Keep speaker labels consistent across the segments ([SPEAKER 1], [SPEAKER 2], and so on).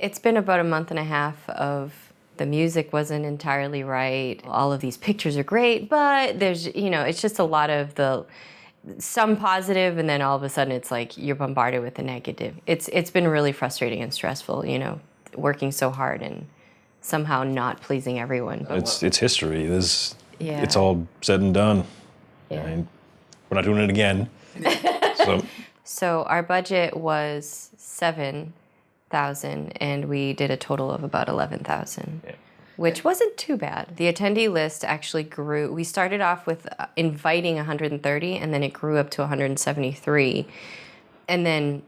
[SPEAKER 1] It's been about a month and a half of the music wasn't entirely right. All of these pictures are great, but there's, it's just a lot of some positive, and then all of a sudden it's like you're bombarded with the negative. It's been really frustrating and stressful, working so hard and somehow not pleasing everyone.
[SPEAKER 2] It's history.
[SPEAKER 1] Yeah.
[SPEAKER 2] It's all said and done.
[SPEAKER 1] Yeah.
[SPEAKER 2] We're not doing it again.
[SPEAKER 1] So our budget was $7,000, and we did a total of about $11,000.
[SPEAKER 2] Yeah.
[SPEAKER 1] Which wasn't too bad. The attendee list actually grew. We started off with inviting 130, and then it grew up to 173. And then,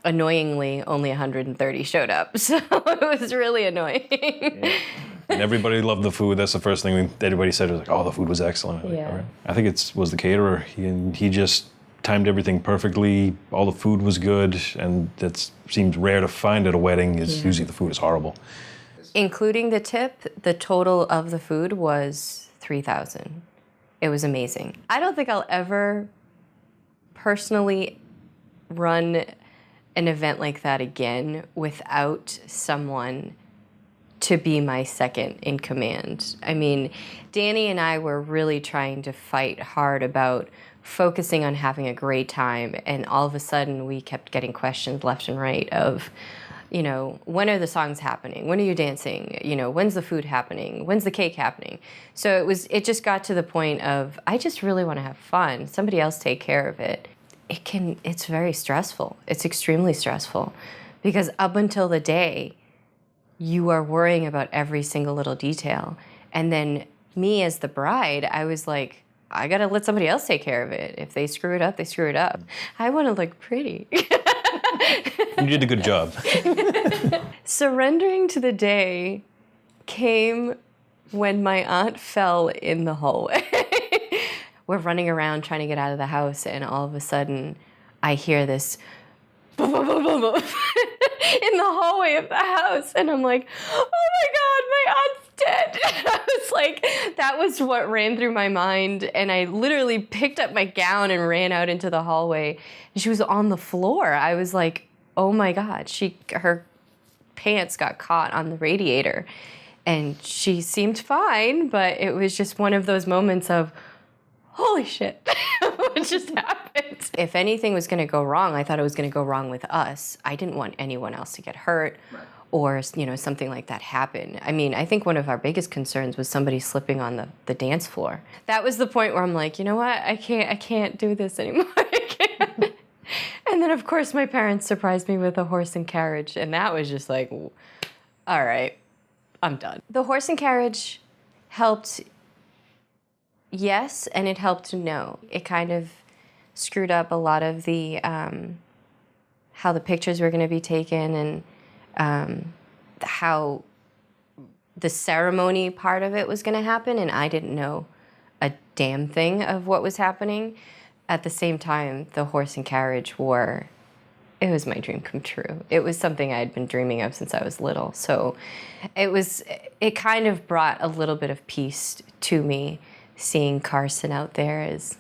[SPEAKER 1] annoyingly, only 130 showed up. So it was really annoying.
[SPEAKER 2] Yeah. And everybody loved the food. That's the first thing everybody said. Was like, "Oh, the food was excellent."
[SPEAKER 1] Yeah.
[SPEAKER 2] All right. I think it was the caterer. He just timed everything perfectly. All the food was good, and that seems rare to find at a wedding. Usually the food is horrible.
[SPEAKER 1] Including the tip, the total of the food was $3,000. It was amazing. I don't think I'll ever personally run an event like that again without someone to be my second in command. I mean, Danny and I were really trying to fight hard about focusing on having a great time, and all of a sudden we kept getting questions left and right of, when are the songs happening? When are you dancing? When's the food happening? When's the cake happening? So it just got to the point of, I just really want to have fun. Somebody else take care of it. It's very stressful. It's extremely stressful, because up until the day, you are worrying about every single little detail. And then me as the bride, I was like, I gotta let somebody else take care of it. If they screw it up, they screw it up. I want to look pretty.
[SPEAKER 2] You did a good job.
[SPEAKER 1] Surrendering to the day came when my aunt fell in the hallway. We're running around trying to get out of the house, and all of a sudden I hear this boom, boom, boom, boom, boom in the hallway of the house, and I'm like, oh my God, my aunt's dead. I was like, that was what ran through my mind, and I literally picked up my gown and ran out into the hallway, and she was on the floor. I was like, oh my God, her pants got caught on the radiator, and she seemed fine, but it was just one of those moments of, holy shit, what just happened? If anything was gonna go wrong, I thought it was gonna go wrong with us. I didn't want anyone else to get hurt. Right. Or something like that happen. I mean, I think one of our biggest concerns was somebody slipping on the dance floor. That was the point where I'm like, you know what, I can't do this anymore. I can't. And then of course my parents surprised me with a horse and carriage, and that was just like, all right, I'm done. The horse and carriage helped, yes, and it helped no. It kind of screwed up a lot of the, how the pictures were gonna be taken, and how the ceremony part of it was going to happen, and I didn't know a damn thing of what was happening. At the same time, the horse and carriage it was my dream come true. It was something I had been dreaming of since I was little. So it kind of brought a little bit of peace to me, seeing Carson out there, as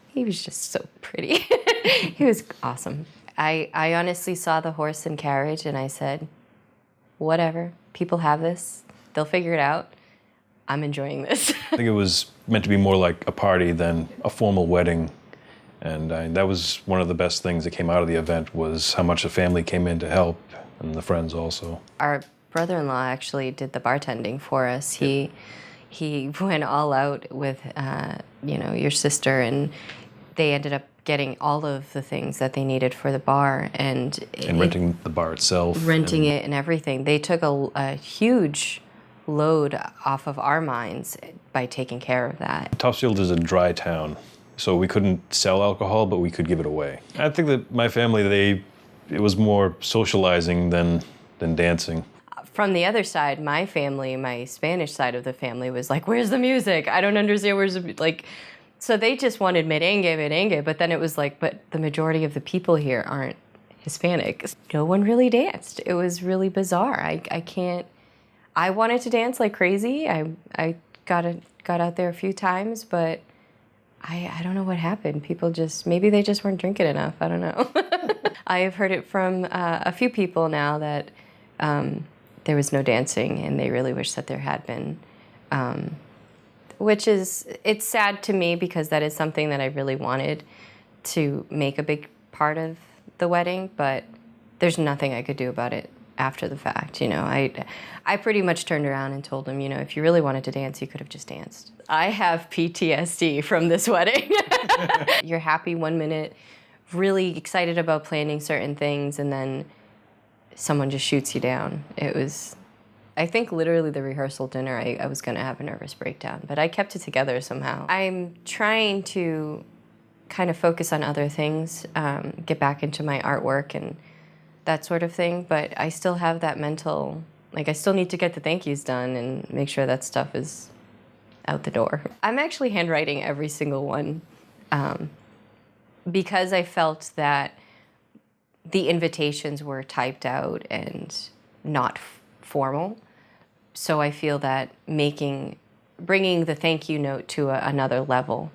[SPEAKER 1] he was just so pretty. He was awesome. I honestly saw the horse and carriage, and I said, whatever, people have this, they'll figure it out. I'm enjoying this.
[SPEAKER 2] I think it was meant to be more like a party than a formal wedding. And that was one of the best things that came out of the event, was how much the family came in to help, and the friends also.
[SPEAKER 1] Our brother-in-law actually did the bartending for us. He went all out with, your sister, and they ended up getting all of the things that they needed for the bar, and
[SPEAKER 2] renting the bar itself.
[SPEAKER 1] Renting it and everything. They took a huge load off of our minds by taking care of that.
[SPEAKER 2] Topsfield is a dry town, so we couldn't sell alcohol, but we could give it away. I think that my family, it was more socializing than dancing.
[SPEAKER 1] From the other side, my family, my Spanish side of the family, was like, where's the music? I don't understand, where's the, like, so they just wanted merengue, but then it was like, but the majority of the people here aren't Hispanic. No one really danced. It was really bizarre. I wanted to dance like crazy. I got out there a few times, but I don't know what happened. People maybe they just weren't drinking enough. I don't know. I have heard it from a few people now that there was no dancing, and they really wish that there had been. Which is, it's sad to me because that is something that I really wanted to make a big part of the wedding, but there's nothing I could do about it after the fact. You know, I pretty much turned around and told him, you know, if you really wanted to dance, you could have just danced. I have PTSD from this wedding. You're happy 1 minute, really excited about planning certain things, and then someone just shoots you down. It was, I think literally the rehearsal dinner, I was gonna have a nervous breakdown, but I kept it together somehow. I'm trying to kind of focus on other things, get back into my artwork and that sort of thing, but I still have that mental, like I still need to get the thank yous done and make sure that stuff is out the door. I'm actually handwriting every single one because I felt that the invitations were typed out and not formal. So I feel that bringing the thank you note to another level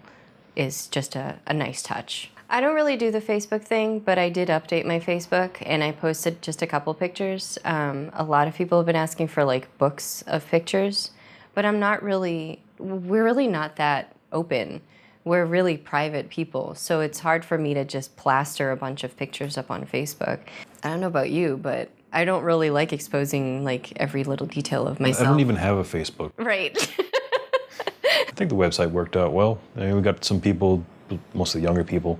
[SPEAKER 1] is just a nice touch. I don't really do the Facebook thing, but I did update my Facebook and I posted just a couple pictures. A lot of people have been asking for like books of pictures, but we're really not that open. We're really private people, so it's hard for me to just plaster a bunch of pictures up on Facebook. I don't know about you, but I don't really like exposing like every little detail of myself.
[SPEAKER 2] I don't even have a Facebook.
[SPEAKER 1] Right.
[SPEAKER 2] I think the website worked out well. I mean, we got some people, mostly younger people,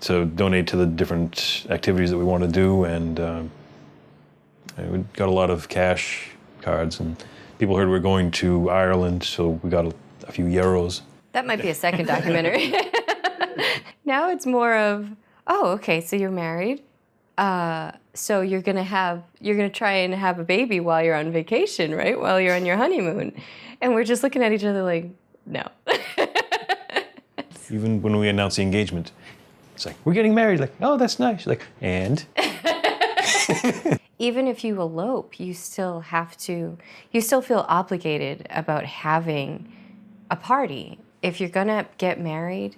[SPEAKER 2] to donate to the different activities that we want to do, and we got a lot of cash cards, and people heard we were going to Ireland, so we got a few euros.
[SPEAKER 1] That might be a second documentary. Now it's more of, oh, okay, so you're married. So you're gonna try and have a baby while you're on vacation, right? While you're on your honeymoon. And we're just looking at each other like, no.
[SPEAKER 2] Even when we announced the engagement, it's like, we're getting married. Like, oh, that's nice. Like, and?
[SPEAKER 1] Even if you elope, you still feel obligated about having a party. If you're gonna get married,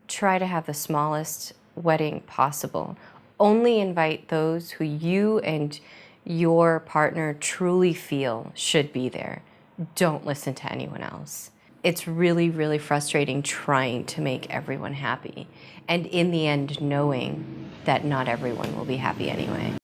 [SPEAKER 1] try to have the smallest wedding possible. Only invite those who you and your partner truly feel should be there. Don't listen to anyone else. It's really, really frustrating trying to make everyone happy, and in the end knowing that not everyone will be happy anyway.